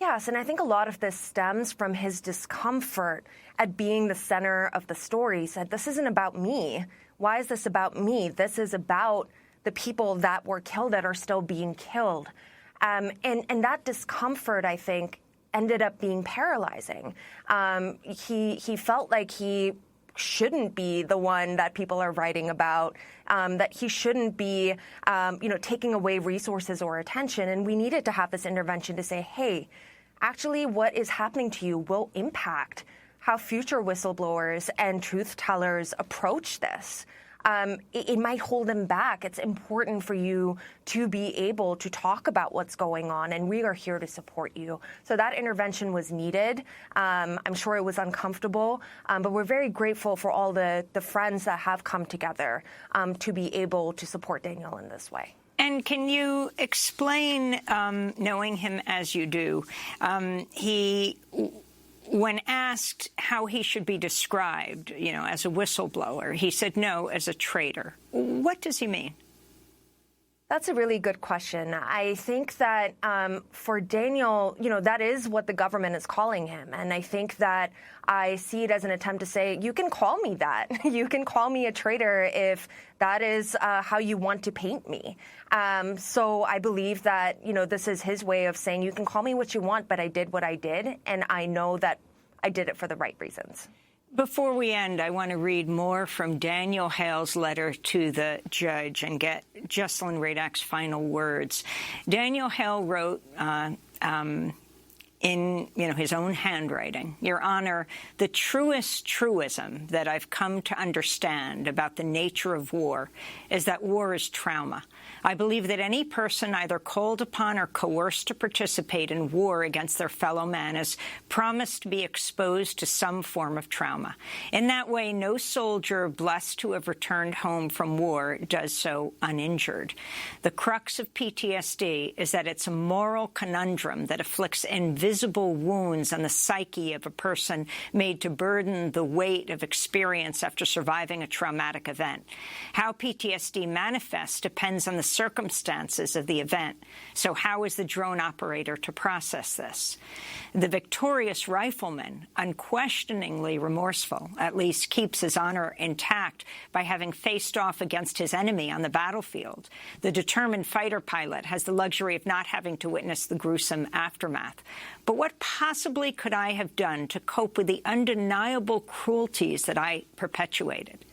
Yes, and I think a lot of this stems from his discomfort at being the center of the story. He said, this isn't about me. Why is this about me? This is about the people that were killed that are still being killed. And that discomfort, I think, ended up being paralyzing. He felt like he shouldn't be the one that people are writing about, that he shouldn't be, taking away resources or attention. And we needed to have this intervention to say, hey, actually what is happening to you will impact how future whistleblowers and truth tellers approach this. It might hold them back. It's important for you to be able to talk about what's going on, and we are here to support you. So that intervention was needed. I'm sure it was uncomfortable, but we're very grateful for all the friends that have come together to be able to support Daniel in this way. And can you explain, knowing him as you do, when asked how he should be described, as a whistleblower, he said no, as a traitor. What does he mean? That's a really good question. I think that for Daniel, that is what the government is calling him. And I think that I see it as an attempt to say, you can call me that. You can call me a traitor if that is how you want to paint me. So I believe that, this is his way of saying, you can call me what you want, but I did what I did. And I know that I did it for the right reasons. Before we end, I want to read more from Daniel Hale's letter to the judge and get Jesselyn Radak's final words. Daniel Hale wrote in his own handwriting, Your Honor, the truest truism that I've come to understand about the nature of war is that war is trauma. I believe that any person either called upon or coerced to participate in war against their fellow man is promised to be exposed to some form of trauma. In that way, no soldier blessed to have returned home from war does so uninjured. The crux of PTSD is that it's a moral conundrum that afflicts invisible wounds on the psyche of a person made to burden the weight of experience after surviving a traumatic event. How PTSD manifests depends on the circumstances of the event. So how is the drone operator to process this? The victorious rifleman, unquestioningly remorseful, at least keeps his honor intact by having faced off against his enemy on the battlefield. The determined fighter pilot has the luxury of not having to witness the gruesome aftermath. But what possibly could I have done to cope with the undeniable cruelties that I perpetuated?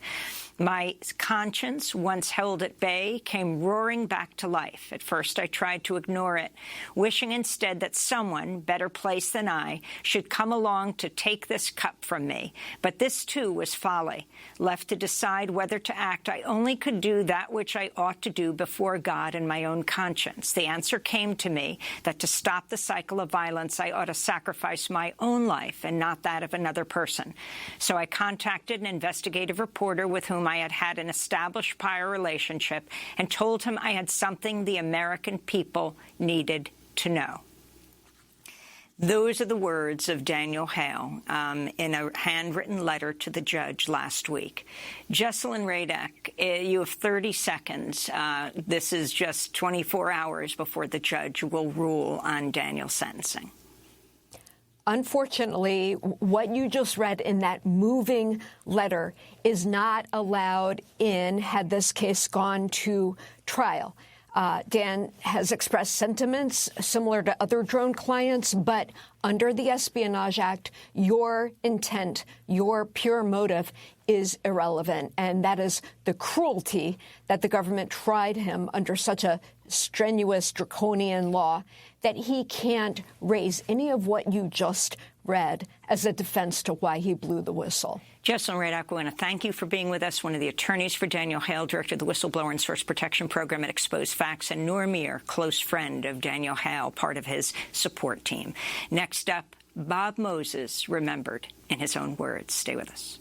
My conscience, once held at bay, came roaring back to life. At first, I tried to ignore it, wishing instead that someone, better placed than I, should come along to take this cup from me. But this, too, was folly. Left to decide whether to act, I only could do that which I ought to do before God and my own conscience. The answer came to me that to stop the cycle of violence, I ought to sacrifice my own life and not that of another person. So I contacted an investigative reporter with whom I had had an established prior relationship and told him I had something the American people needed to know. Those are the words of Daniel Hale in a handwritten letter to the judge last week. Jesselyn Radak, you have 30 seconds. This is just 24 hours before the judge will rule on Daniel's sentencing. Unfortunately, what you just read in that moving letter is not allowed in had this case gone to trial. Dan has expressed sentiments similar to other drone clients, but under the Espionage Act, your intent, your pure motive is irrelevant. And that is the cruelty that the government tried him under such a strenuous, draconian law that he can't raise any of what you just read as a defense to why he blew the whistle. Jesselyn Radak, I want to thank you for being with us, one of the attorneys for Daniel Hale, director of the Whistleblower and Source Protection Program at Exposed Facts, and Noor Mir, close friend of Daniel Hale, part of his support team. Next up, Bob Moses, remembered in his own words. Stay with us.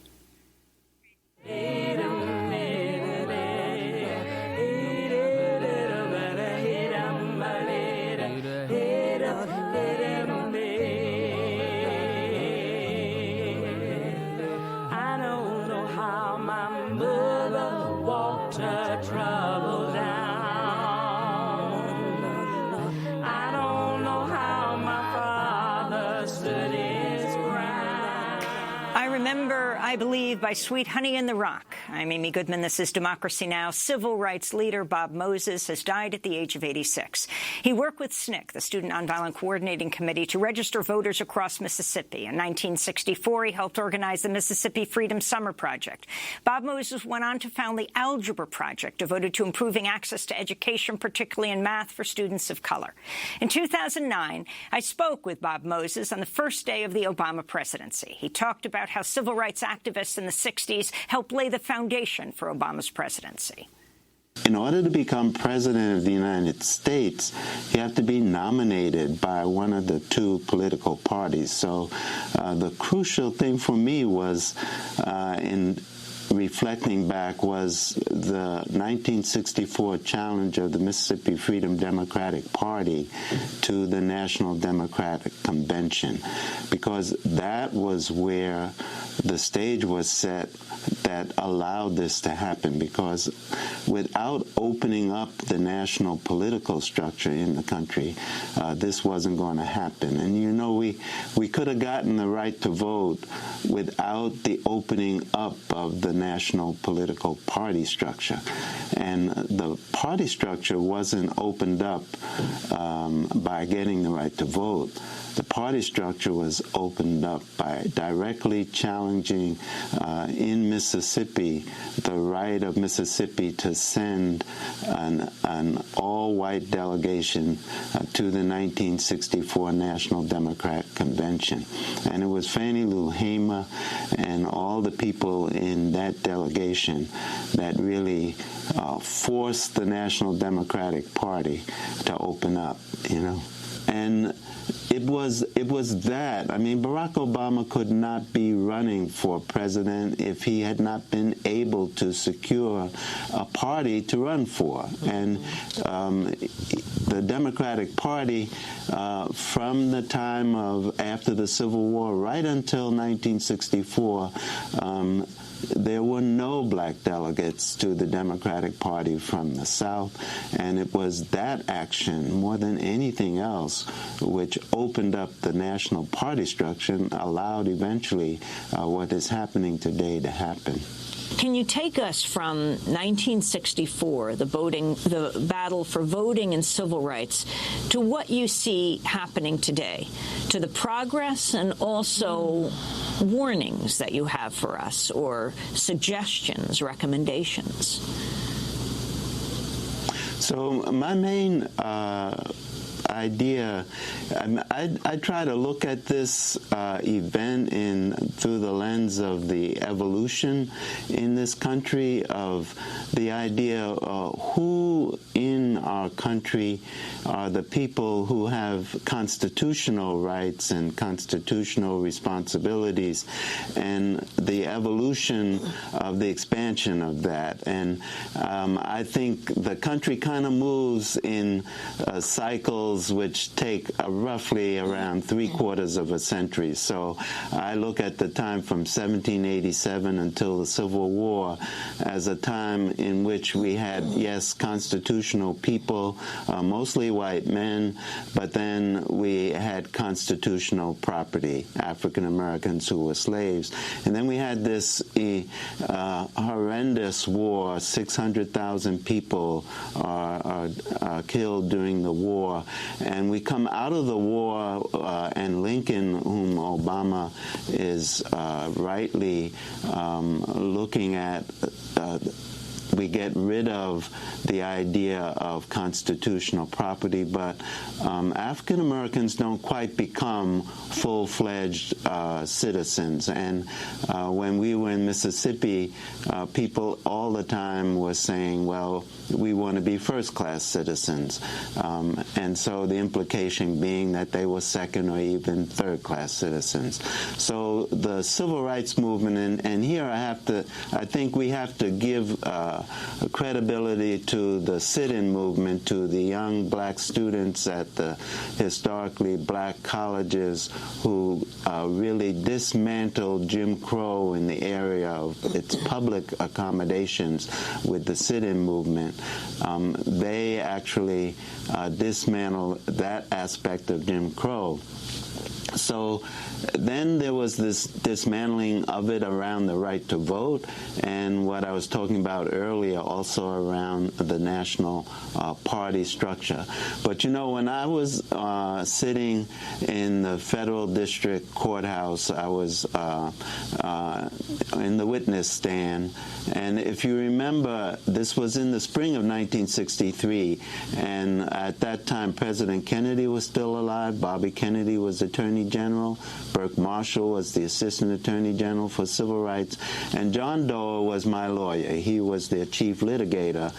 Remember, I Believe by Sweet Honey in the Rock. I'm Amy Goodman. This is Democracy Now! Civil rights leader Bob Moses has died at the age of 86. He worked with SNCC, the Student Nonviolent Coordinating Committee, to register voters across Mississippi. In 1964, he helped organize the Mississippi Freedom Summer Project. Bob Moses went on to found the Algebra Project, devoted to improving access to education, particularly in math, for students of color. In 2009, I spoke with Bob Moses on the first day of the Obama presidency. He talked about how civil rights activists in the 60s helped lay the foundation for Obama's presidency. In order to become president of the United States, you have to be nominated by one of the two political parties. So the crucial thing for me was, in reflecting back, was the 1964 challenge of the Mississippi Freedom Democratic Party to the National Democratic Convention, because that was where the stage was set that allowed this to happen, because without opening up the national political structure in the country, this wasn't going to happen. And you know, we could have gotten the right to vote without the opening up of the national political party structure. And the party structure wasn't opened up by getting the right to vote. The party structure was opened up by directly challenging in Mississippi the right of Mississippi to send an all-white delegation to the 1964 National Democratic Convention. And it was Fannie Lou Hamer and all the people in that delegation that really forced the National Democratic Party to open up, you know. And it was that. I mean, Barack Obama could not be running for president if he had not been able to secure a party to run for. And the Democratic Party, from the time of after the Civil War right until 1964, there were no black delegates to the Democratic Party from the South, and it was that action, more than anything else, which opened up the national party structure and allowed eventually what is happening today to happen. Can you take us from 1964, the battle for voting and civil rights, to what you see happening today, to the progress and also warnings that you have for us, or suggestions, recommendations? So my main idea, I try to look at this event through the lens of the evolution in this country, of the idea who in our country are the people who have constitutional rights and constitutional responsibilities, and the evolution of the expansion of that. And I think the country kind of moves in cycles which take roughly around 3/4 of a century. So I look at the time from 1787 until the Civil War as a time in which we had, yes, constitutional people, mostly white men, but then we had constitutional property, African Americans who were slaves. And then we had this horrendous war. 600,000 people are killed during the war. And we come out of the war, and Lincoln, whom Obama is rightly looking at, we get rid of the idea of constitutional property, but African Americans don't quite become full-fledged citizens. And when we were in Mississippi, people all the time were saying, well, we want to be first-class citizens. And so the implication being that they were second or even third-class citizens. So the civil rights movement, and here I think we have to give credibility to the sit-in movement, to the young black students at the historically black colleges who really dismantled Jim Crow in the area of its public accommodations with the sit-in movement. government. They actually dismantled that aspect of Jim Crow. So then there was this dismantling of it around the right to vote, and what I was talking about earlier also around the national party structure. But you know, when I was sitting in the federal district courthouse, I was in the witness stand, and if you remember, this was in the spring of 1963, and at that time President Kennedy was still alive. Bobby Kennedy was Attorney General. Burke Marshall was the Assistant Attorney General for Civil Rights, and John Doe was my lawyer. He was the chief litigator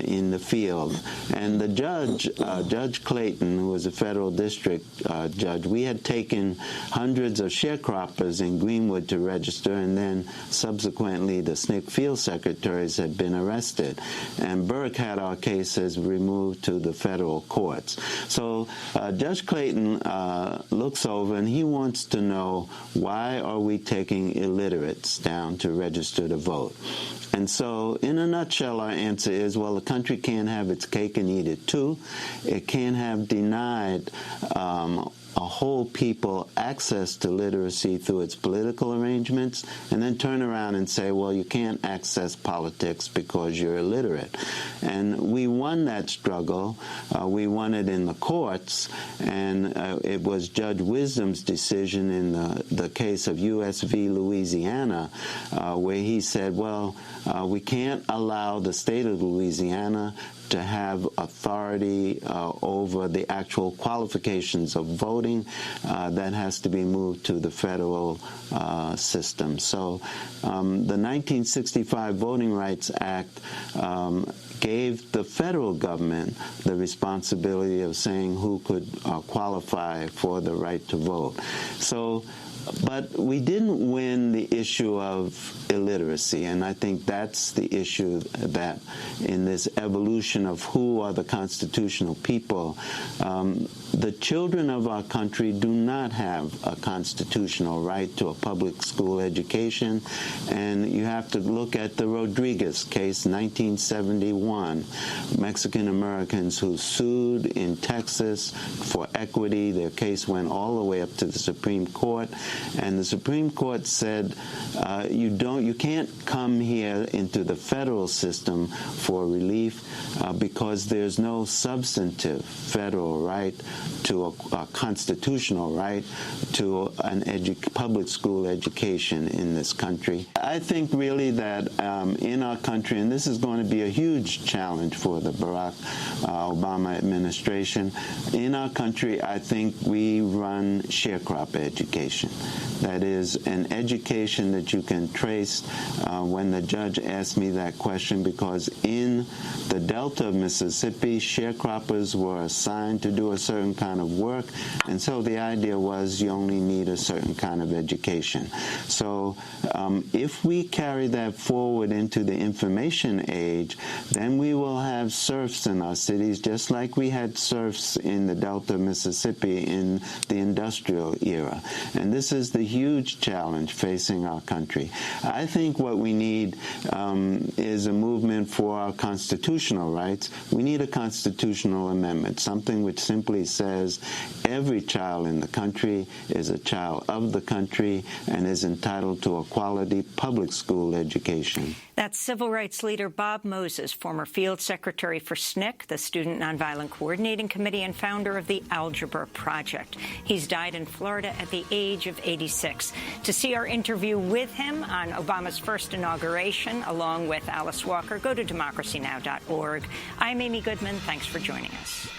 in the field. And the judge, Judge Clayton, who was a federal district judge, we had taken hundreds of sharecroppers in Greenwood to register, and then subsequently the SNCC field secretaries had been arrested. And Burke had our cases removed to the federal courts. So Judge Clayton looks over and he wants to know, why are we taking illiterates down to register to vote? And so, in a nutshell, our answer is, well, the country can't have its cake and eat it too. It can't have denied a whole people access to literacy through its political arrangements, and then turn around and say, well, you can't access politics because you're illiterate. And we won that struggle. We won it in the courts, and it was Judge Wisdom's decision in the case of U.S. v. Louisiana, where he said, well, we can't allow the state of Louisiana to have authority over the actual qualifications of voting. That has to be moved to the federal system. So the 1965 Voting Rights Act gave the federal government the responsibility of saying who could qualify for the right to vote. But we didn't win the issue of illiteracy, and I think that's the issue that in this evolution of who are the constitutional people, the children of our country do not have a constitutional right to a public school education, and you have to look at the Rodriguez case, 1971, Mexican Americans who sued in Texas for equity. Their case went all the way up to the Supreme Court. And the Supreme Court said, you can't come here into the federal system for relief because there's no substantive federal right to a constitutional right to an public school education in this country. I think really that in our country, and this is going to be a huge challenge for the Barack Obama administration, in our country, I think we run sharecropper education. That is an education that you can trace. When the judge asked me that question, because in the Delta of Mississippi, sharecroppers were assigned to do a certain kind of work, and so the idea was you only need a certain kind of education. So if we carry that forward into the information age, then we will have serfs in our cities, just like we had serfs in the Delta of Mississippi in the industrial era. And this is the huge challenge facing our country. I think what we need is a movement for our constitutional rights. We need a constitutional amendment, something which simply says every child in the country is a child of the country and is entitled to a quality public school education. That's Civil Rights leader Bob Moses, former field secretary for SNCC, the Student Nonviolent Coordinating Committee, and founder of the Algebra Project. He's died in Florida at the age of 86. To see our interview with him on Obama's first inauguration, along with Alice Walker, go to democracynow.org. I'm Amy Goodman. Thanks for joining us.